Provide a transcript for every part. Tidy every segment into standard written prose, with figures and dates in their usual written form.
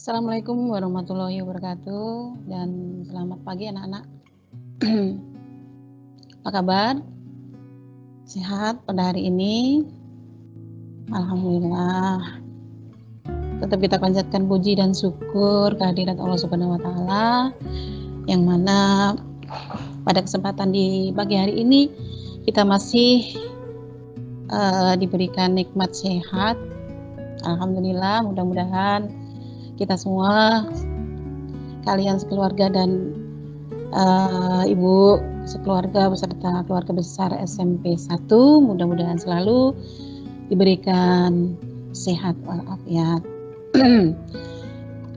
Assalamualaikum warahmatullahi wabarakatuh dan selamat pagi anak-anak. Apa kabar? Sehat pada hari ini? Alhamdulillah. Tetap kita panjatkan puji dan syukur kehadirat Allah Subhanahu wa taala yang mana pada kesempatan di pagi hari ini kita masih diberikan nikmat sehat. Alhamdulillah, mudah-mudahan kita semua, kalian sekeluarga dan ibu sekeluarga beserta keluarga besar SMP 1, mudah-mudahan selalu diberikan sehat walafiat.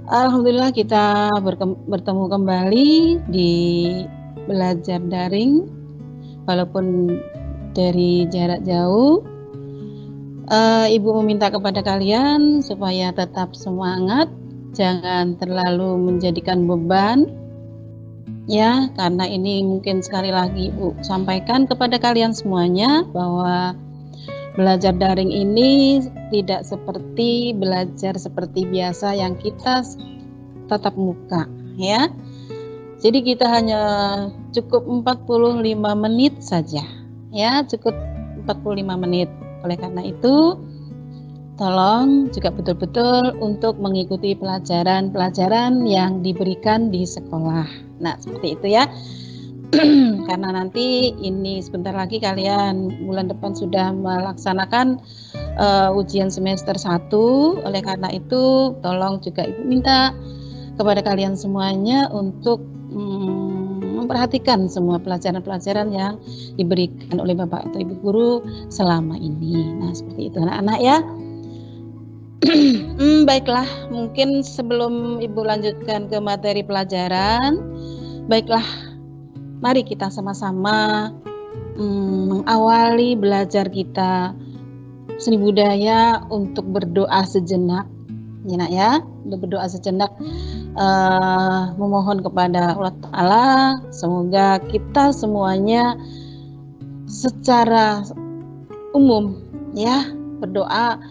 Alhamdulillah kita bertemu kembali di belajar daring walaupun dari jarak jauh. Ibu meminta kepada kalian supaya tetap semangat, jangan terlalu menjadikan beban ya, karena ini mungkin sekali lagi Ibu sampaikan kepada kalian semuanya bahwa belajar daring ini tidak seperti belajar seperti biasa yang kita tatap muka ya. Jadi kita hanya cukup 45 menit saja ya, cukup 45 menit. Oleh karena itu, tolong juga betul-betul untuk mengikuti pelajaran-pelajaran yang diberikan di sekolah. Nah, seperti itu ya. Karena nanti ini sebentar lagi kalian bulan depan sudah melaksanakan ujian semester 1. Oleh karena itu, tolong juga Ibu minta kepada kalian semuanya untuk memperhatikan semua pelajaran-pelajaran yang diberikan oleh Bapak atau Ibu guru selama ini. Nah, seperti itu anak-anak ya. Baiklah, mungkin sebelum Ibu lanjutkan ke materi pelajaran, baiklah, mari kita sama-sama mengawali belajar kita seni budaya untuk berdoa sejenak. Ya, nak ya, untuk berdoa sejenak, memohon kepada Allah Ta'ala semoga kita semuanya secara umum ya berdoa,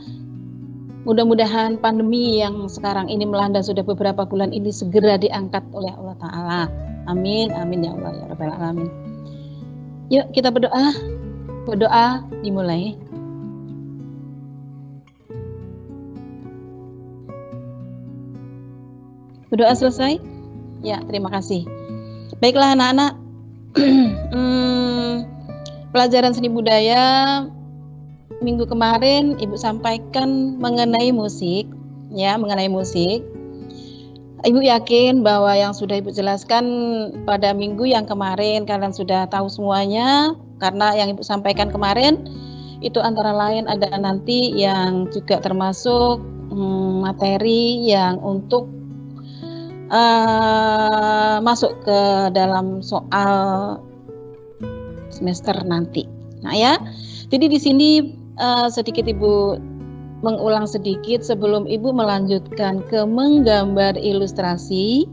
mudah-mudahan pandemi yang sekarang ini melanda sudah beberapa bulan ini segera diangkat oleh Allah Ta'ala. Amin, amin ya Allah ya Rabbal Alamin. Yuk kita berdoa dimulai. Berdoa selesai? Ya, terima kasih. Baiklah anak-anak, pelajaran seni budaya minggu kemarin Ibu sampaikan mengenai musik, ya, mengenai musik. Ibu yakin bahwa yang sudah Ibu jelaskan pada minggu yang kemarin kalian sudah tahu semuanya, karena yang Ibu sampaikan kemarin itu antara lain ada nanti yang juga termasuk materi yang untuk masuk ke dalam soal semester nanti. Nah ya, jadi di sini sedikit Ibu mengulang sedikit sebelum Ibu melanjutkan ke menggambar ilustrasi.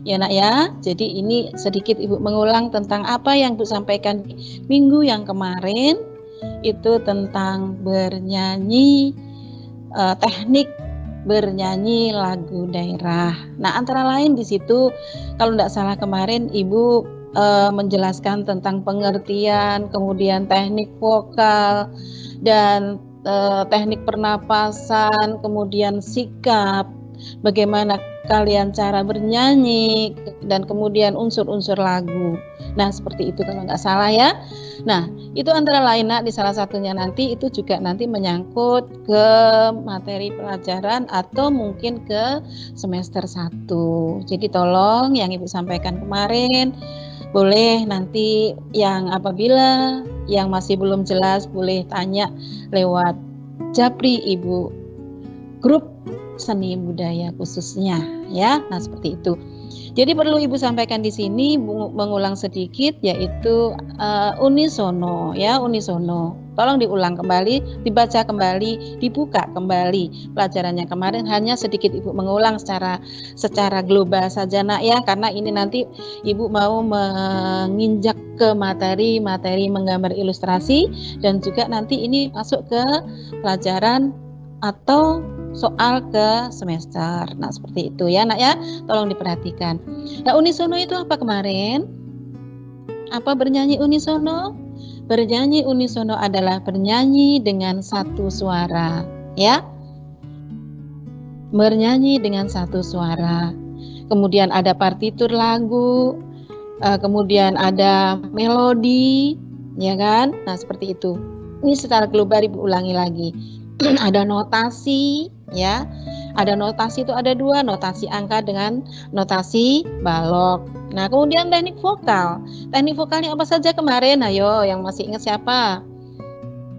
Ya nak ya, jadi ini sedikit Ibu mengulang tentang apa yang Ibu sampaikan minggu yang kemarin, itu tentang bernyanyi, teknik bernyanyi lagu daerah. Nah, antara lain di situ kalau tidak salah kemarin Ibu menjelaskan tentang pengertian, kemudian teknik vokal dan teknik pernapasan, kemudian sikap, bagaimana kalian cara bernyanyi dan kemudian unsur-unsur lagu. Nah, seperti itu kalau nggak salah ya. Nah, itu antara lain nak, di salah satunya nanti itu juga nanti menyangkut ke materi pelajaran atau mungkin ke semester 1. Jadi tolong yang Ibu sampaikan kemarin boleh nanti yang apabila yang masih belum jelas boleh tanya lewat Japri Ibu grup seni budaya khususnya ya. Nah, seperti itu. Jadi perlu Ibu sampaikan di sini mengulang sedikit yaitu unisono ya, unisono. Tolong diulang kembali, dibaca kembali, dibuka kembali pelajaran yang kemarin, hanya sedikit Ibu mengulang secara global saja nak ya, karena ini nanti Ibu mau menginjak ke materi menggambar ilustrasi dan juga nanti ini masuk ke pelajaran atau soal ke semester. Nah, seperti itu ya, Nak ya. Tolong diperhatikan. Nah, unisono itu apa kemarin? Apa bernyanyi unisono? Bernyanyi unisono adalah bernyanyi dengan satu suara, ya. Bernyanyi dengan satu suara. Kemudian ada partitur lagu, kemudian ada melodi, ya kan? Nah, seperti itu. Ini secara global Ibu ulangi lagi. Ada notasi, ya. Ada notasi itu ada dua, notasi angka dengan notasi balok. Nah, kemudian teknik vokal. Teknik vokalnya apa saja kemarin? Ayo, yang masih ingat siapa?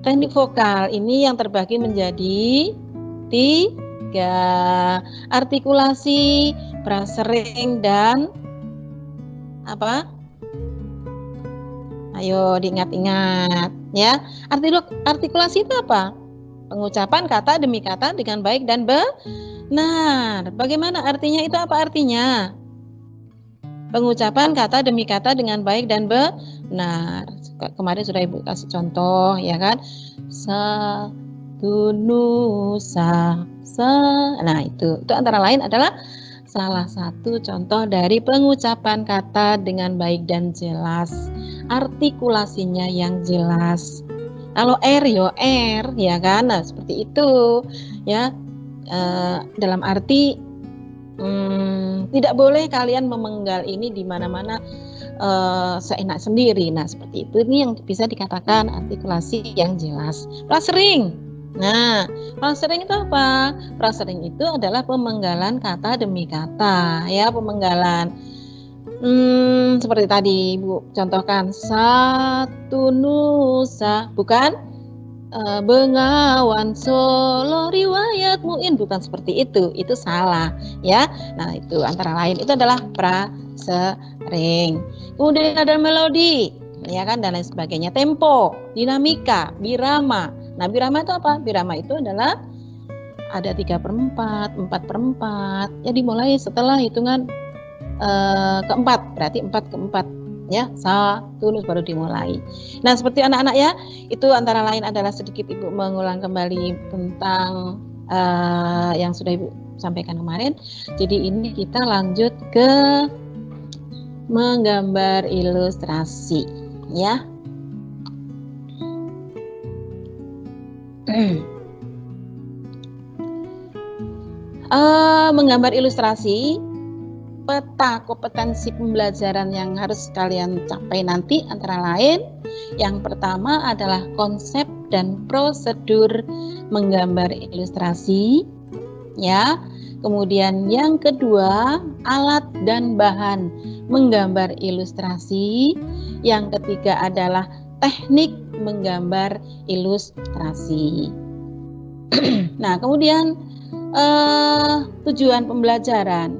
Teknik vokal ini yang terbagi menjadi 3. Artikulasi, prasering, dan apa? Ayo diingat-ingat ya. Artikulasi itu apa? Pengucapan kata demi kata dengan baik dan benar. Bagaimana artinya itu? Apa artinya? Pengucapan kata demi kata dengan baik dan benar. Kemarin sudah Ibu kasih contoh ya kan. Satu nusa. Nah itu antara lain adalah salah satu contoh dari pengucapan kata dengan baik dan jelas. Artikulasinya yang jelas. Kalau R ya kan, nah seperti itu ya. Dalam arti tidak boleh kalian memenggal ini di mana-mana seenak sendiri. Nah seperti itu, ini yang bisa dikatakan artikulasi yang jelas. Prasering. Nah, prasering itu apa? Prasering itu adalah pemenggalan kata demi kata, ya pemenggalan. Seperti tadi Ibu contohkan, satu nusa, bukan Bengawan Solo riwayat Muin, bukan seperti itu salah ya. Nah itu antara lain itu adalah prasering. Kemudian ada melodi ya kan, dan lain sebagainya. Tempo, dinamika, birama. Nah birama itu apa? Birama itu adalah ada 3/4, 4/4 ya, dimulai setelah hitungan keempat, berarti 4/4 ya, 1 baru dimulai. Nah seperti anak-anak ya, itu antara lain adalah sedikit Ibu mengulang kembali tentang yang sudah Ibu sampaikan kemarin. Jadi ini kita lanjut ke menggambar ilustrasi ya. Menggambar ilustrasi, peta kompetensi pembelajaran yang harus kalian capai nanti antara lain, yang pertama adalah konsep dan prosedur menggambar ilustrasi ya. Kemudian yang kedua, alat dan bahan menggambar ilustrasi. Yang ketiga adalah teknik menggambar ilustrasi. Nah, kemudian tujuan pembelajaran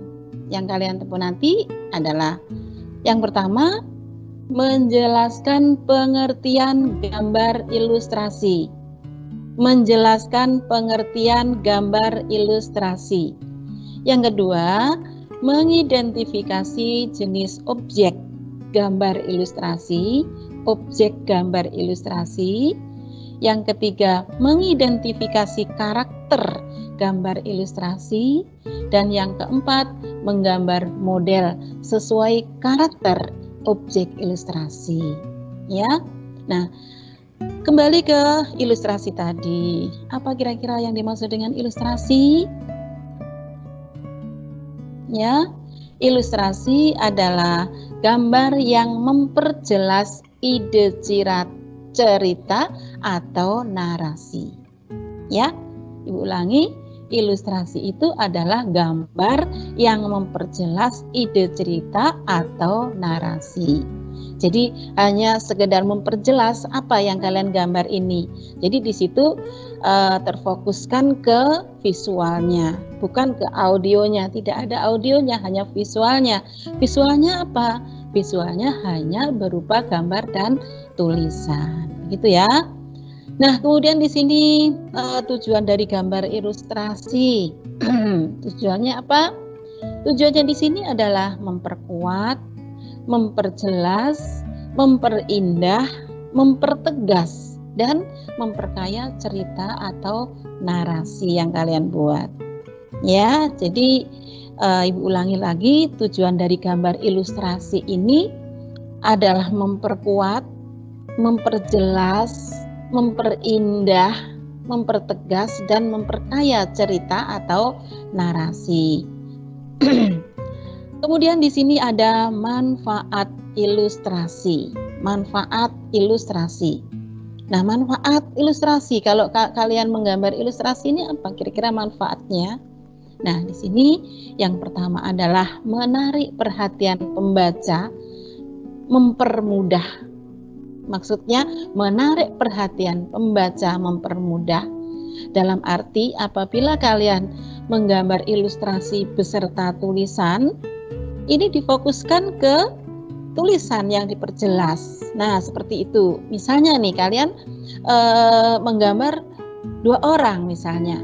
yang kalian tempuh nanti adalah yang pertama, menjelaskan pengertian gambar ilustrasi. Menjelaskan pengertian gambar ilustrasi. Yang kedua, mengidentifikasi jenis objek gambar ilustrasi, objek gambar ilustrasi. Yang ketiga, mengidentifikasi karakter gambar ilustrasi. Dan yang keempat, menggambar model sesuai karakter objek ilustrasi. Ya. Nah, kembali ke ilustrasi tadi. Apa kira-kira yang dimaksud dengan ilustrasi? Ya, ilustrasi adalah gambar yang memperjelas ide cerita atau narasi. Ya, Ibu ulangi. Ilustrasi itu adalah gambar yang memperjelas ide cerita atau narasi. Jadi hanya sekedar memperjelas apa yang kalian gambar ini. Jadi di situ terfokuskan ke visualnya, bukan ke audionya. Tidak ada audionya, hanya visualnya. Visualnya apa? Visualnya hanya berupa gambar dan tulisan. Begitu ya. Nah, kemudian di sini tujuan dari gambar ilustrasi. Tujuannya apa? Tujuannya di sini adalah memperkuat, memperjelas, memperindah, mempertegas dan memperkaya cerita atau narasi yang kalian buat. Ya, jadi Ibu ulangi lagi, tujuan dari gambar ilustrasi ini adalah memperkuat, memperjelas, memperindah, mempertegas, dan memperkaya cerita atau narasi. Kemudian di sini ada manfaat ilustrasi. Manfaat ilustrasi. Nah, manfaat ilustrasi, kalau kalian menggambar ilustrasi ini apa kira-kira manfaatnya? Nah, di sini yang pertama adalah menarik perhatian pembaca, mempermudah. Maksudnya menarik perhatian pembaca, mempermudah. Dalam arti apabila kalian menggambar ilustrasi beserta tulisan, ini difokuskan ke tulisan yang diperjelas. Nah, seperti itu. Misalnya nih, kalian menggambar 2 orang misalnya.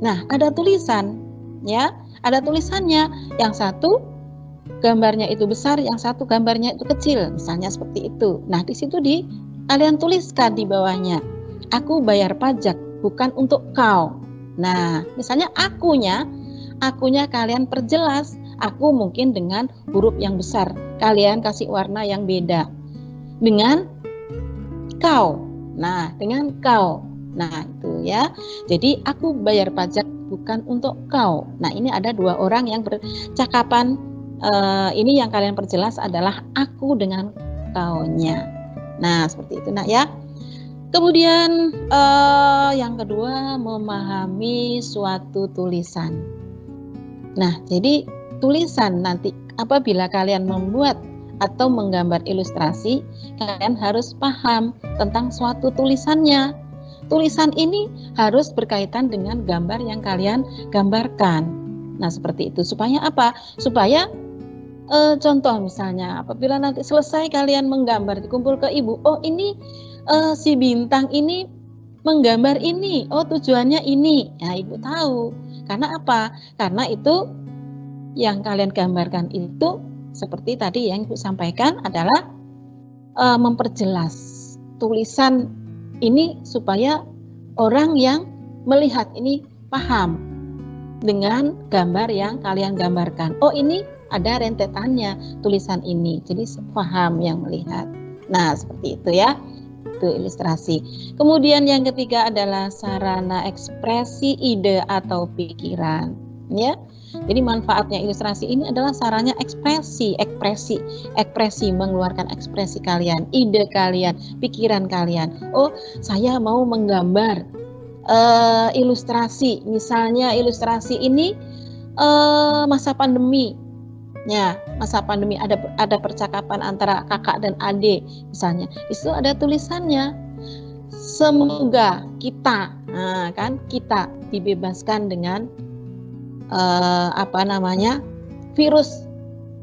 Nah, ada tulisan, ya, ada tulisannya. Yang satu gambarnya itu besar, yang satu gambarnya itu kecil, misalnya seperti itu. Nah, di situ kalian tuliskan di bawahnya, aku bayar pajak bukan untuk kau. Nah, misalnya akunya kalian perjelas. Aku mungkin dengan huruf yang besar, kalian kasih warna yang beda. Dengan kau. Nah, dengan kau. Nah, itu ya. Jadi aku bayar pajak bukan untuk kau. Nah, ini ada 2 orang yang bercakapan. Ini yang kalian perjelas adalah aku dengan kaunya. Nah, seperti itu nak ya. Kemudian yang kedua, memahami suatu tulisan. Nah, jadi tulisan nanti apabila kalian membuat atau menggambar ilustrasi, kalian harus paham tentang suatu tulisannya. Tulisan ini harus berkaitan dengan gambar yang kalian gambarkan. Nah, seperti itu. Supaya apa? Supaya contoh misalnya, apabila nanti selesai kalian menggambar, dikumpul ke ibu, oh ini si bintang ini menggambar ini, oh tujuannya ini. Nah, ibu tahu. Karena apa? Karena itu yang kalian gambarkan itu seperti tadi yang ibu sampaikan adalah memperjelas tulisan ini supaya orang yang melihat ini paham dengan gambar yang kalian gambarkan. Oh, ini ada rentetannya tulisan ini, jadi paham yang melihat. Nah, seperti itu ya, itu ilustrasi. Kemudian yang ketiga adalah sarana ekspresi ide atau pikiran, ya. Jadi manfaatnya ilustrasi ini adalah sarana ekspresi mengeluarkan ekspresi kalian, ide kalian, pikiran kalian. Oh, saya mau menggambar ilustrasi, misalnya ilustrasi ini masa pandemi. Ya, masa pandemi ada percakapan antara kakak dan adik misalnya. Itu ada tulisannya. Semoga kita, nah, kan kita dibebaskan dengan virus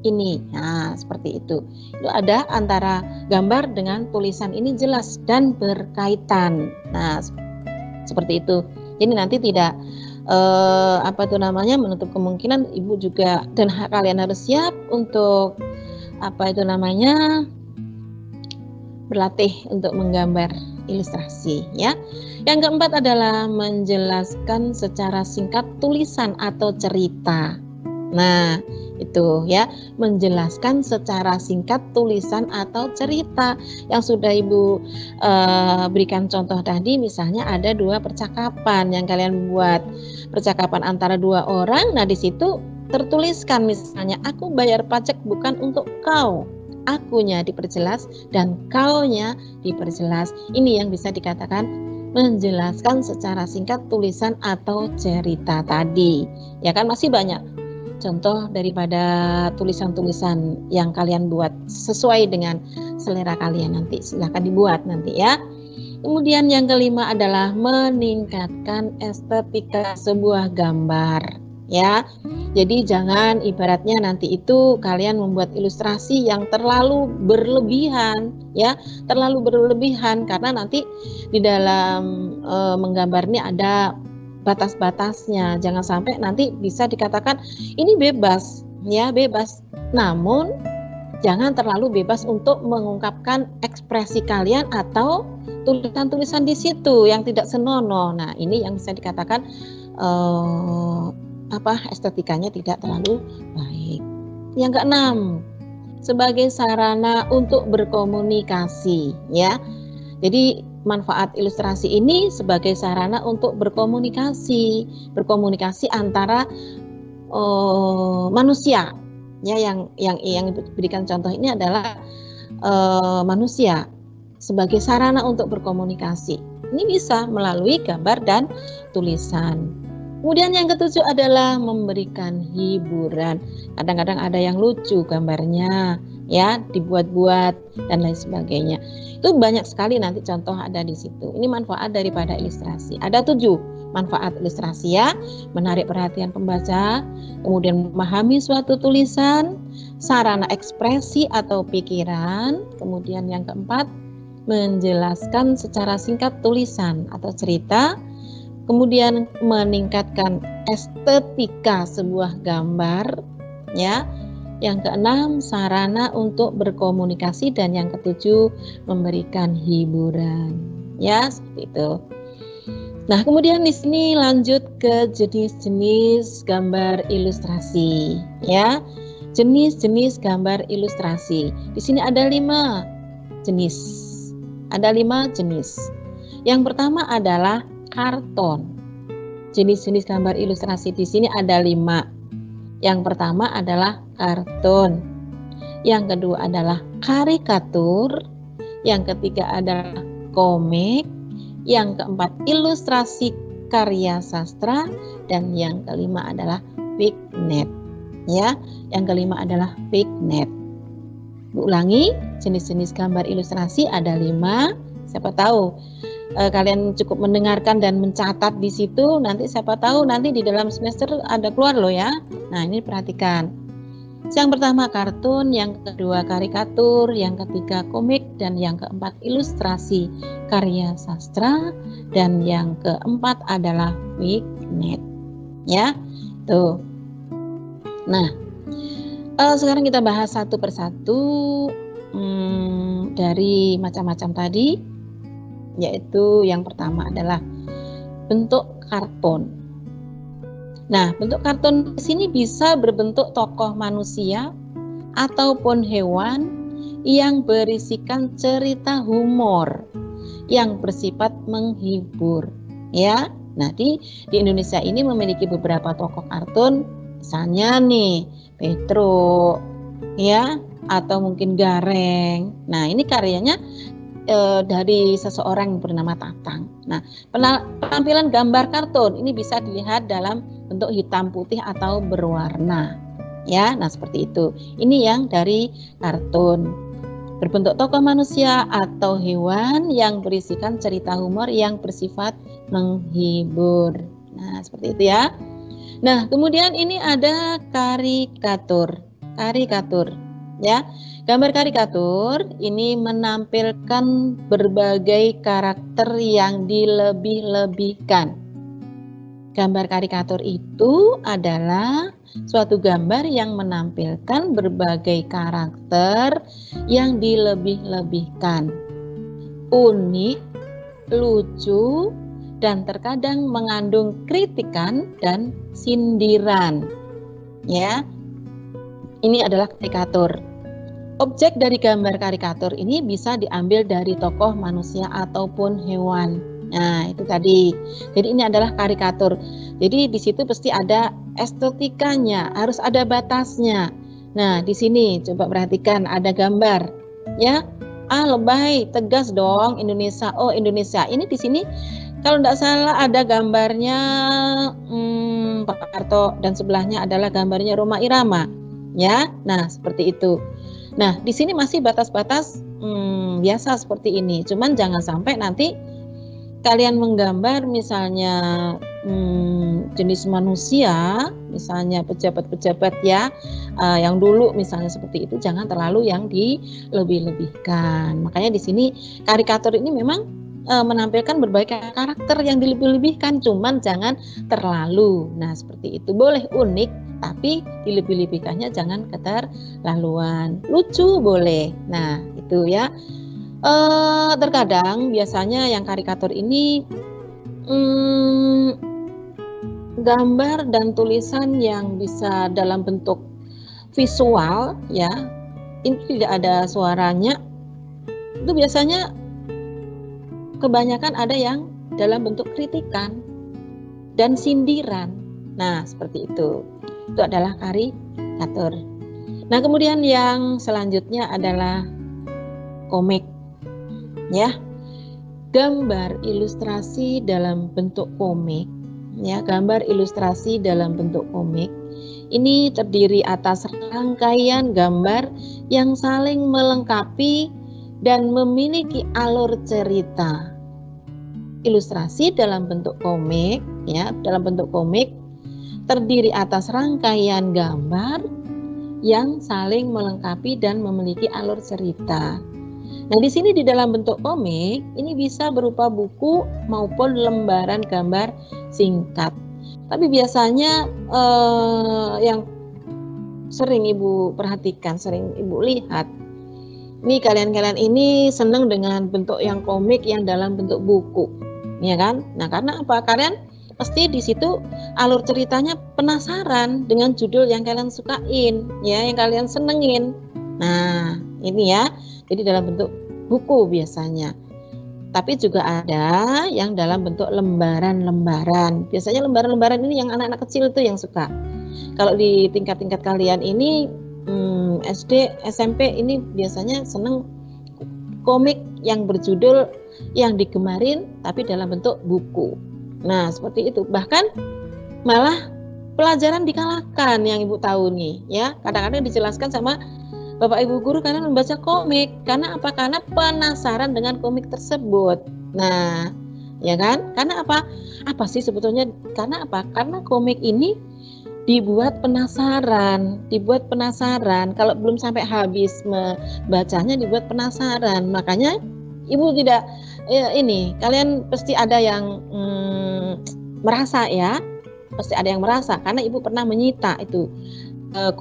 ini. Nah, seperti itu. Itu ada antara gambar dengan tulisan ini jelas dan berkaitan. Nah, seperti itu. Jadi nanti tidak menutup kemungkinan ibu juga dan kalian harus siap untuk berlatih untuk menggambar ilustrasi ya. Yang keempat adalah menjelaskan secara singkat tulisan atau cerita. Nah, itu ya, menjelaskan secara singkat tulisan atau cerita yang sudah ibu berikan contoh tadi. Misalnya ada 2 percakapan yang kalian buat, percakapan antara 2 orang. Nah, di situ tertuliskan misalnya aku bayar pajak bukan untuk kau. Akunya diperjelas dan kaunya diperjelas. Ini yang bisa dikatakan menjelaskan secara singkat tulisan atau cerita tadi. Ya kan, masih banyak contoh daripada tulisan-tulisan yang kalian buat sesuai dengan selera kalian nanti. Silahkan dibuat nanti ya. Kemudian yang kelima adalah meningkatkan estetika sebuah gambar. Ya, jadi jangan ibaratnya nanti itu kalian membuat ilustrasi yang terlalu berlebihan, ya, terlalu berlebihan karena nanti di dalam menggambar ini ada batas-batasnya. Jangan sampai nanti bisa dikatakan ini bebas, ya bebas. Namun jangan terlalu bebas untuk mengungkapkan ekspresi kalian atau tulisan-tulisan di situ yang tidak senonoh. Nah, ini yang bisa dikatakan estetikanya tidak terlalu baik. Yang keenam, sebagai sarana untuk berkomunikasi, ya. Jadi manfaat ilustrasi ini sebagai sarana untuk berkomunikasi antara manusia, ya. Yang diberikan contoh ini adalah manusia sebagai sarana untuk berkomunikasi. Ini bisa melalui gambar dan tulisan. Kemudian yang ketujuh adalah memberikan hiburan. Kadang-kadang ada yang lucu gambarnya, ya, dibuat-buat dan lain sebagainya. Itu banyak sekali nanti contoh ada di situ. Ini manfaat daripada ilustrasi. Ada 7 manfaat ilustrasi, ya. Menarik perhatian pembaca, kemudian memahami suatu tulisan, sarana ekspresi atau pikiran, kemudian yang keempat, menjelaskan secara singkat tulisan atau cerita, kemudian meningkatkan estetika sebuah gambar, ya. Yang keenam, sarana untuk berkomunikasi, dan yang ketujuh, memberikan hiburan, ya, seperti itu. Nah, kemudian di sini lanjut ke jenis-jenis gambar ilustrasi, ya. Jenis-jenis gambar ilustrasi. Di sini ada 5 jenis. Ada 5 jenis. Yang pertama adalah karton. Jenis-jenis gambar ilustrasi di sini ada 5. Yang pertama adalah karton. Yang kedua adalah karikatur. Yang ketiga adalah komik. Yang keempat ilustrasi karya sastra, dan yang kelima adalah vignette, ya. Yang kelima adalah vignette. Ulangi, jenis-jenis gambar ilustrasi ada 5. Siapa tahu kalian cukup mendengarkan dan mencatat di situ, nanti siapa tahu nanti di dalam semester ada keluar loh, ya. Nah, ini perhatikan. Yang pertama kartun, yang kedua karikatur, yang ketiga komik, dan yang keempat ilustrasi karya sastra, dan yang keempat adalah vignette, ya. Tuh. Nah, sekarang kita bahas satu persatu dari macam-macam tadi, yaitu yang pertama adalah bentuk karton. Nah, bentuk karton di sini bisa berbentuk tokoh manusia ataupun hewan yang berisikan cerita humor yang bersifat menghibur, ya. Nah, di Indonesia ini memiliki beberapa tokoh kartun, misalnya nih Petro, ya, atau mungkin Gareng. Nah, ini karyanya dari seseorang yang bernama Tatang. Nah, penampilan gambar kartun ini bisa dilihat dalam bentuk hitam putih atau berwarna, ya. Nah, seperti itu. Ini yang dari kartun. Berbentuk tokoh manusia atau hewan yang berisikan cerita humor yang bersifat menghibur. Nah, seperti itu, ya. Nah, kemudian ini ada karikatur. Karikatur, ya. Gambar karikatur ini menampilkan berbagai karakter yang dilebih-lebihkan. Gambar karikatur itu adalah suatu gambar yang menampilkan berbagai karakter yang dilebih-lebihkan. Unik, lucu, dan terkadang mengandung kritikan dan sindiran. Ya. Ini adalah karikatur. Objek dari gambar karikatur ini bisa diambil dari tokoh manusia ataupun hewan. Nah, itu tadi. Jadi ini adalah karikatur. Jadi di situ pasti ada estetikanya, harus ada batasnya. Nah, di sini coba perhatikan ada gambar, ya. Lebay, tegas dong Indonesia. Oh, Indonesia. Ini di sini kalau tidak salah ada gambarnya Pak Harto, dan sebelahnya adalah gambarnya Rhoma Irama, ya. Nah, seperti itu. Nah, di sini masih batas-batas biasa seperti ini. Cuman jangan sampai nanti kalian menggambar misalnya jenis manusia, misalnya pejabat-pejabat, ya, yang dulu misalnya seperti itu, jangan terlalu yang dilebih-lebihkan. Makanya di sini karikatur ini memang menampilkan berbagai karakter yang dilebih-lebihkan, cuman jangan terlalu. Nah, seperti itu. Boleh unik, tapi dilebih-lebihkannya jangan keterlaluan. Lucu boleh. Nah, itu, ya. Terkadang biasanya yang karikatur ini gambar dan tulisan yang bisa dalam bentuk visual ya, ini tidak ada suaranya, itu biasanya kebanyakan ada yang dalam bentuk kritikan dan sindiran. Nah, seperti itu. Itu adalah karikatur. Nah, kemudian yang selanjutnya adalah komik. Ya. Gambar ilustrasi dalam bentuk komik. Ya, gambar ilustrasi dalam bentuk komik. Ini terdiri atas rangkaian gambar yang saling melengkapi dan memiliki alur cerita. Ilustrasi dalam bentuk komik, ya, dalam bentuk komik terdiri atas rangkaian gambar yang saling melengkapi dan memiliki alur cerita. Nah, di sini di dalam bentuk komik ini bisa berupa buku maupun lembaran gambar singkat. Tapi biasanya yang sering Ibu perhatikan, sering Ibu lihat, nih kalian-kalian ini senang dengan bentuk yang komik yang dalam bentuk buku, ya kan? Nah, karena apa? Kalian pasti di situ alur ceritanya penasaran dengan judul yang kalian sukain, ya, yang kalian senengin. Nah, ini ya. Jadi dalam bentuk buku biasanya. Tapi juga ada yang dalam bentuk lembaran-lembaran. Biasanya lembaran-lembaran ini yang anak-anak kecil tuh yang suka. Kalau di tingkat-tingkat kalian ini SD, SMP ini biasanya seneng komik yang berjudul yang digemarin tapi dalam bentuk buku. Nah, seperti itu. Bahkan malah pelajaran dikalahkan yang Ibu tahu nih, ya. Kadang-kadang dijelaskan sama Bapak Ibu guru karena membaca komik. Karena apa? Karena penasaran dengan komik tersebut. Nah, ya kan? Karena apa? Apa sih sebetulnya? Karena apa? Karena komik ini dibuat penasaran. Kalau belum sampai habis membacanya dibuat penasaran. Makanya Ibu tidak kalian pasti ada yang merasa ya. Pasti ada yang merasa karena Ibu pernah menyita itu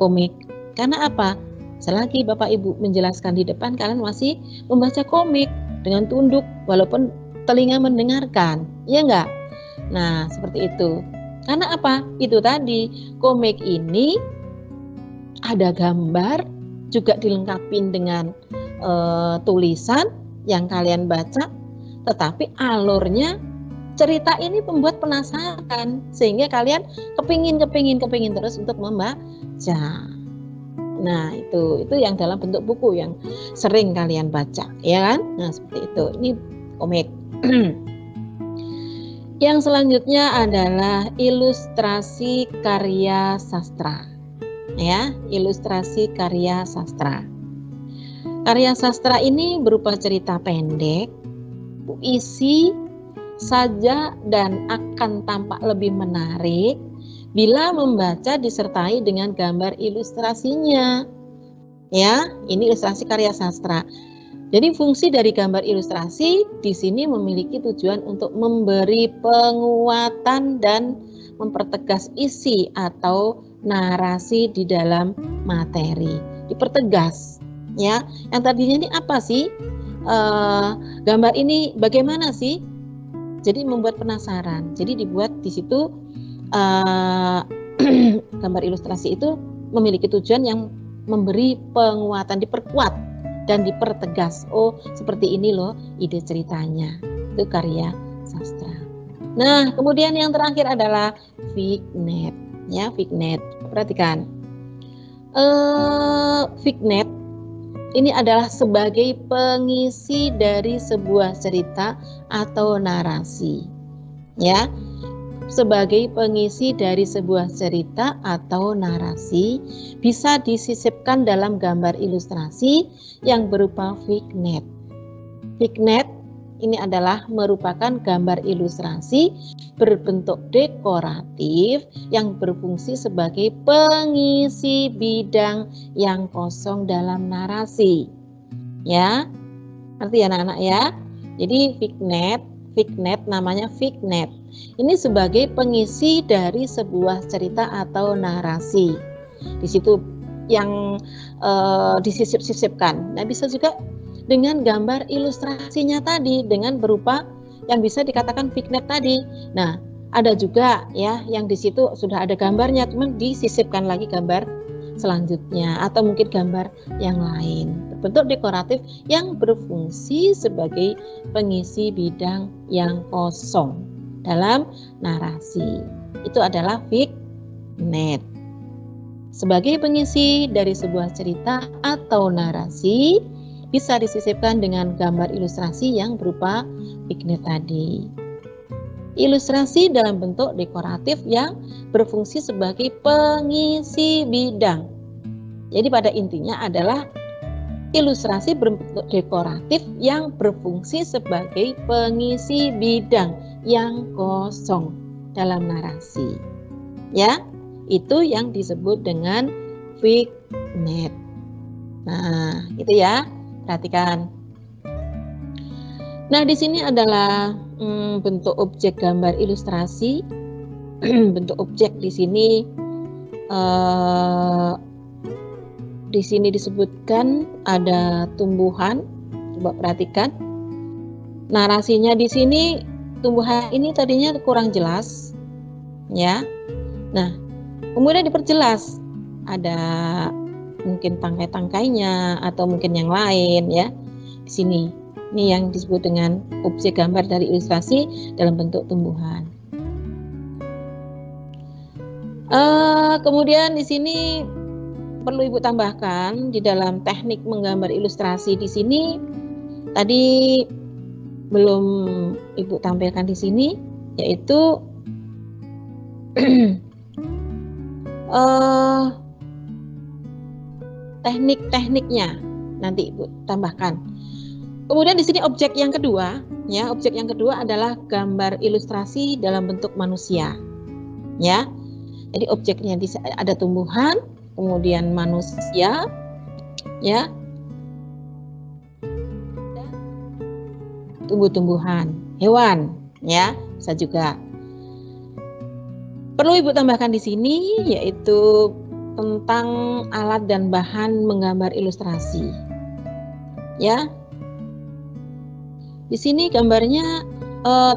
komik. Karena apa? Selagi Bapak Ibu menjelaskan di depan, kalian masih membaca komik dengan tunduk walaupun telinga mendengarkan, ya enggak? Nah, seperti itu. Karena apa? Itu tadi, komik ini ada gambar, juga dilengkapi dengan tulisan yang kalian baca, tetapi alurnya cerita ini membuat penasaran sehingga kalian kepingin terus untuk membaca. Nah, itu yang dalam bentuk buku yang sering kalian baca, ya kan? Nah, seperti itu. Ini komik. Yang selanjutnya adalah ilustrasi karya sastra. Ya, ilustrasi karya sastra. Karya sastra ini berupa cerita pendek, puisi, saja dan akan tampak lebih menarik bila membaca disertai dengan gambar ilustrasinya. Ya, ini ilustrasi karya sastra. Jadi fungsi dari gambar ilustrasi di sini memiliki tujuan untuk memberi penguatan dan mempertegas isi atau narasi di dalam materi. Dipertegas, ya. Yang tadinya ini apa sih? Gambar ini bagaimana sih? Jadi membuat penasaran. Jadi dibuat di situ gambar ilustrasi itu memiliki tujuan yang memberi penguatan, diperkuat dan dipertegas. Oh, seperti ini loh ide ceritanya. Itu karya sastra. Nah, kemudian yang terakhir adalah vignette. Ya, vignette. Perhatikan. Vignette ini adalah sebagai pengisi dari sebuah cerita atau narasi. Ya. Sebagai pengisi dari sebuah cerita atau narasi bisa disisipkan dalam gambar ilustrasi yang berupa vignette. Vignette ini adalah merupakan gambar ilustrasi berbentuk dekoratif yang berfungsi sebagai pengisi bidang yang kosong dalam narasi. Ya, ngerti ya anak-anak ya? Jadi vignette namanya vignette. Ini sebagai pengisi dari sebuah cerita atau narasi. Di situ yang disisip-sisipkan. Nah, bisa juga dengan gambar ilustrasinya tadi, dengan berupa yang bisa dikatakan vignette tadi. Nah, ada juga ya yang di situ sudah ada gambarnya, cuman disisipkan lagi gambar selanjutnya atau mungkin gambar yang lain, bentuk dekoratif yang berfungsi sebagai pengisi bidang yang kosong dalam narasi. Itu adalah vignette. Sebagai pengisi dari sebuah cerita atau narasi, bisa disisipkan dengan gambar ilustrasi yang berupa vignette tadi. Ilustrasi dalam bentuk dekoratif yang berfungsi sebagai pengisi bidang. Jadi pada intinya adalah ilustrasi berbentuk dekoratif yang berfungsi sebagai pengisi bidang yang kosong dalam narasi. Ya, itu yang disebut dengan vignette. Nah, itu ya, perhatikan. Nah, di sini adalah bentuk objek gambar ilustrasi. Bentuk objek di sini disebutkan ada tumbuhan. Coba perhatikan. Narasinya di sini tumbuhan ini tadinya kurang jelas, ya. Nah, kemudian diperjelas, ada mungkin tangkai-tangkainya atau mungkin yang lain ya. Di sini, ini yang disebut dengan objek gambar dari ilustrasi dalam bentuk tumbuhan. Kemudian di sini perlu Ibu tambahkan di dalam teknik menggambar ilustrasi di sini tadi belum Ibu tampilkan di sini, yaitu teknik-tekniknya nanti Ibu tambahkan. Kemudian di sini objek yang kedua, ya, objek yang kedua adalah gambar ilustrasi dalam bentuk manusia, ya. Jadi objeknya ada tumbuhan, kemudian manusia, ya, tumbuh-tumbuhan, hewan, ya, bisa juga. Perlu Ibu tambahkan di sini yaitu tentang alat dan bahan menggambar ilustrasi. Ya. Di sini gambarnya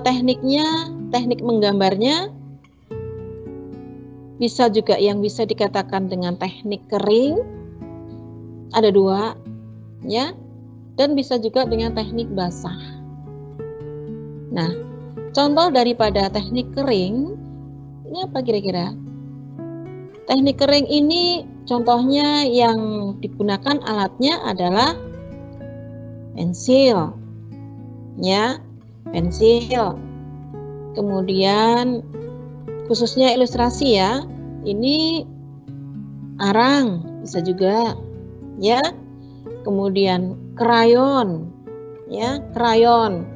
teknik menggambarnya bisa juga yang bisa dikatakan dengan teknik kering. Ada dua, ya. Dan bisa juga dengan teknik basah. Nah, contoh daripada teknik kering ini apa kira-kira? Teknik kering ini contohnya yang digunakan alatnya adalah pensil, ya, pensil. Kemudian khususnya ilustrasi ya, ini arang bisa juga, ya. Kemudian krayon, ya, krayon.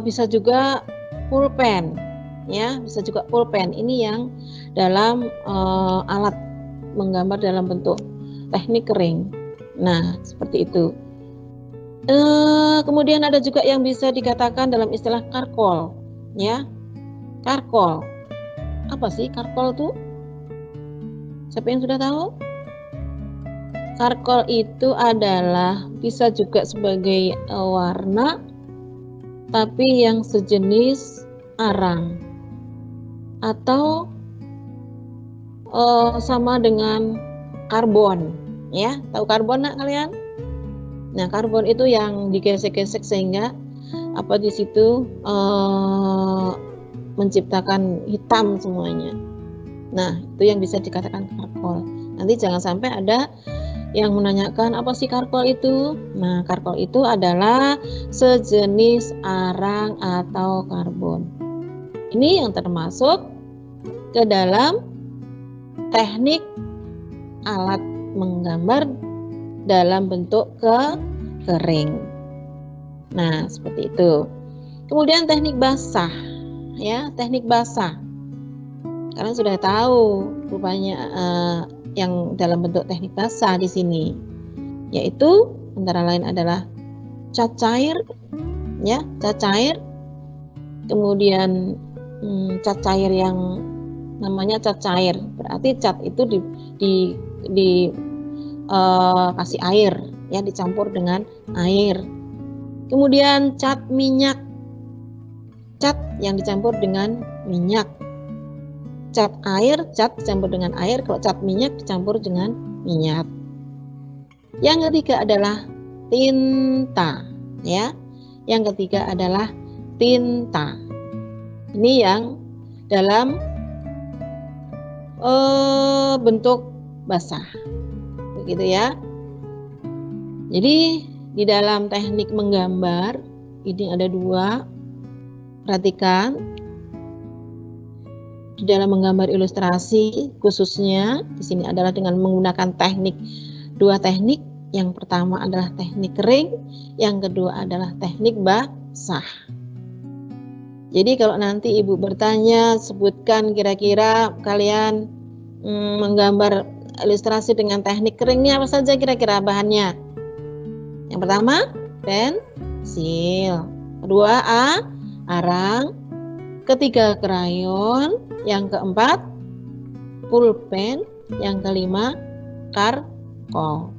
Bisa juga pulpen. Ya, bisa juga pulpen. Ini yang dalam alat menggambar dalam bentuk teknik kering. Nah, seperti itu. Kemudian ada juga yang bisa dikatakan dalam istilah karkol, ya. Karkol. Apa sih karkol itu? Siapa yang sudah tahu? Karkol itu adalah bisa juga sebagai warna, tapi yang sejenis arang. Atau sama dengan karbon, ya. Tahu karbon nak kalian? Nah, karbon itu yang digesek-gesek sehingga apa di situ menciptakan hitam semuanya. Nah, itu yang bisa dikatakan karkol. Nanti jangan sampai ada yang menanyakan apa sih karkol itu? Nah, karkol itu adalah sejenis arang atau karbon. Ini yang termasuk ke dalam teknik alat menggambar dalam bentuk kering. Nah, seperti itu. Kemudian teknik basah, ya, teknik basah. Kalian sudah tahu rupanya yang dalam bentuk teknik basah di sini, yaitu antara lain adalah cat cair, ya, cat cair. Kemudian cat cair yang namanya cat cair, berarti cat itu kasih air, ya, dicampur dengan air. Kemudian cat minyak, cat yang dicampur dengan minyak. Cat air, cat dicampur dengan air. Kalau cat minyak dicampur dengan minyak. Yang ketiga adalah tinta, ya. Yang ketiga adalah tinta. Ini yang dalam bentuk basah, begitu ya. Jadi di dalam teknik menggambar ini ada dua. Perhatikan, di dalam menggambar ilustrasi khususnya di sini adalah dengan menggunakan dua teknik. Yang pertama adalah teknik kering, yang kedua adalah teknik basah. Jadi kalau nanti ibu bertanya, sebutkan kira-kira kalian menggambar ilustrasi dengan teknik keringnya apa saja kira-kira bahannya. Yang pertama, pensil. Kedua, arang. Ketiga, krayon. Yang keempat, pulpen. Yang kelima, karkol.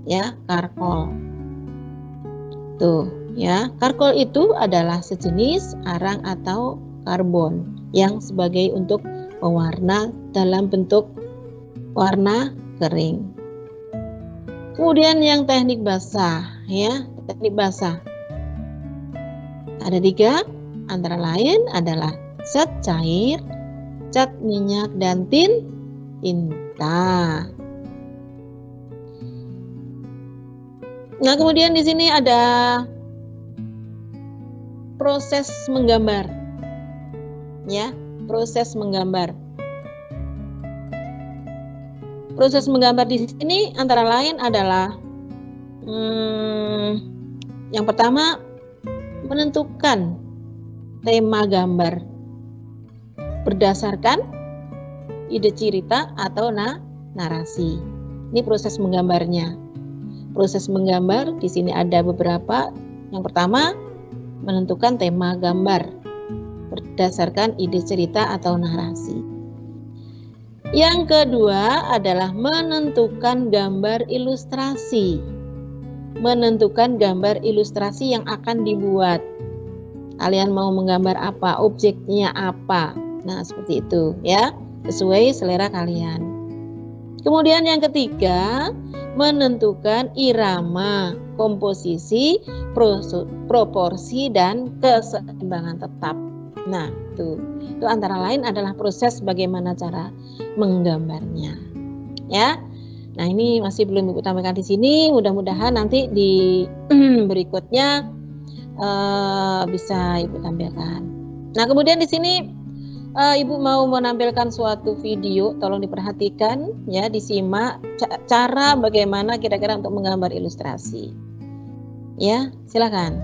Ya, karkol. Tuh, ya. Karkol itu adalah sejenis arang atau karbon yang sebagai untuk pewarna dalam bentuk warna kering. Kemudian yang teknik basah, ya, teknik basah. Ada 3, antara lain adalah cat cair, cat minyak, dan tinta. Nah, kemudian di sini ada proses menggambar. Ya, proses menggambar. Proses menggambar di sini antara lain adalah yang pertama, menentukan tema gambar berdasarkan ide cerita atau narasi. Ini proses menggambarnya. Proses menggambar di sini ada beberapa. Yang pertama, menentukan tema gambar berdasarkan ide cerita atau narasi. Yang kedua adalah menentukan gambar ilustrasi. Menentukan gambar ilustrasi yang akan dibuat. Kalian mau menggambar apa? Objeknya apa? Nah, seperti itu ya, sesuai selera kalian. Kemudian yang ketiga, menentukan irama, komposisi, proporsi, dan keseimbangan tetap. Nah, itu antara lain adalah proses bagaimana cara menggambarnya. Ya. Nah, ini masih belum Ibu tampilkan di sini. Mudah-mudahan nanti di berikutnya bisa Ibu tampilkan. Nah, kemudian di sini Ibu mau menampilkan suatu video, tolong diperhatikan ya, disimak cara bagaimana kira-kira untuk menggambar ilustrasi. Ya, silakan.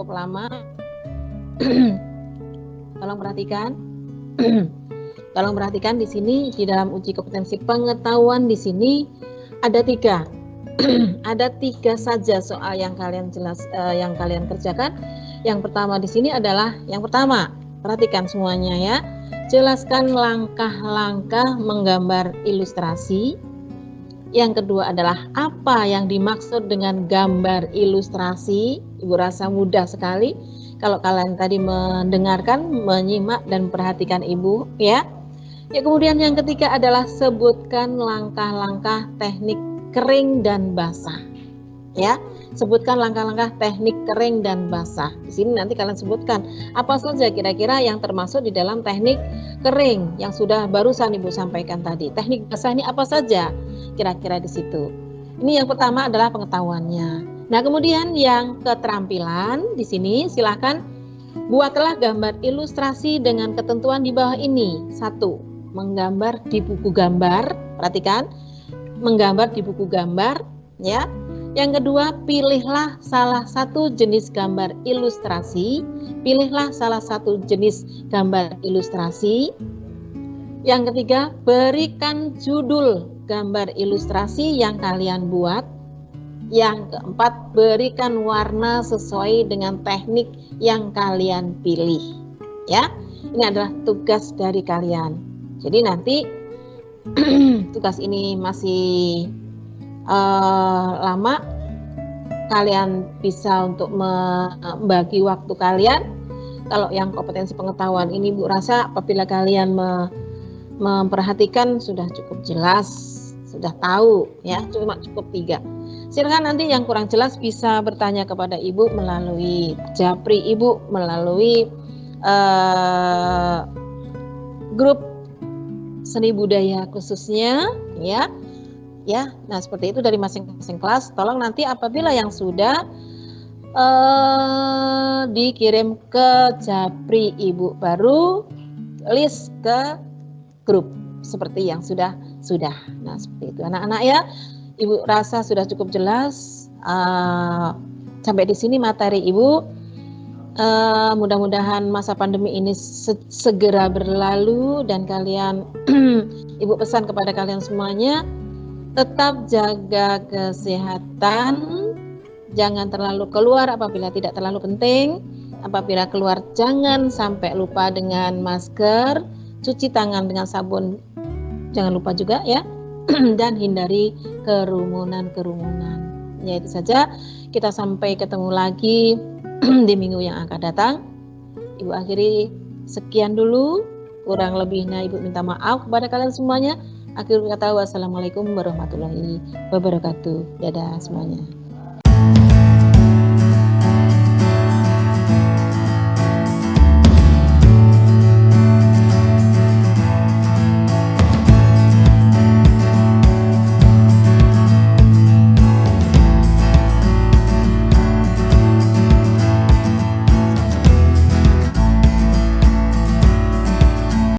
cukup lama. Tolong perhatikan. Tolong perhatikan di sini di dalam uji kompetensi pengetahuan di sini ada 3. Ada 3 saja soal yang kalian yang kalian kerjakan. Yang pertama di sini adalah yang pertama. Perhatikan semuanya ya. Jelaskan langkah-langkah menggambar ilustrasi. Yang kedua adalah apa yang dimaksud dengan gambar ilustrasi. Ibu rasa mudah sekali kalau kalian tadi mendengarkan, menyimak dan perhatikan Ibu ya. Ya, kemudian yang ketiga adalah sebutkan langkah-langkah teknik kering dan basah. Ya, sebutkan langkah-langkah teknik kering dan basah. Di sini nanti kalian sebutkan apa saja kira-kira yang termasuk di dalam teknik kering yang sudah barusan Ibu sampaikan tadi. Teknik basah ini apa saja kira-kira di situ. Ini yang pertama adalah pengetahuannya. Nah, kemudian yang keterampilan di sini silakan buatlah gambar ilustrasi dengan ketentuan di bawah ini. 1. Menggambar di buku gambar. Perhatikan, menggambar di buku gambar ya. Yang kedua, pilihlah salah satu jenis gambar ilustrasi. Pilihlah salah satu jenis gambar ilustrasi. Yang ketiga, berikan judul gambar ilustrasi yang kalian buat. Yang keempat, berikan warna sesuai dengan teknik yang kalian pilih. Ya, ini adalah tugas dari kalian. Jadi nanti tugas ini masih lama. Kalian bisa untuk membagi waktu kalian. Kalau yang kompetensi pengetahuan ini Bu rasa apabila kalian memperhatikan sudah cukup jelas, sudah tahu ya, cuma cukup 3. Silakan nanti yang kurang jelas bisa bertanya kepada Ibu melalui Japri Ibu, melalui grup seni budaya khususnya ya. Ya, nah seperti itu dari masing-masing kelas. Tolong nanti apabila yang sudah dikirim ke Japri Ibu baru list ke grup seperti yang sudah. Nah seperti itu anak-anak ya. Ibu rasa sudah cukup jelas. Sampai di sini materi Ibu. Mudah-mudahan masa pandemi ini segera berlalu dan kalian Ibu pesan kepada kalian semuanya tetap jaga kesehatan, jangan terlalu keluar apabila tidak terlalu penting. Apabila keluar jangan sampai lupa dengan masker, cuci tangan dengan sabun jangan lupa juga ya. Dan hindari kerumunan. Ya itu saja, kita sampai ketemu lagi di minggu yang akan datang. Ibu akhiri sekian dulu, kurang lebihnya Ibu minta maaf kepada kalian semuanya. Akhir kata wassalamualaikum warahmatullahi wabarakatuh. Dadah semuanya.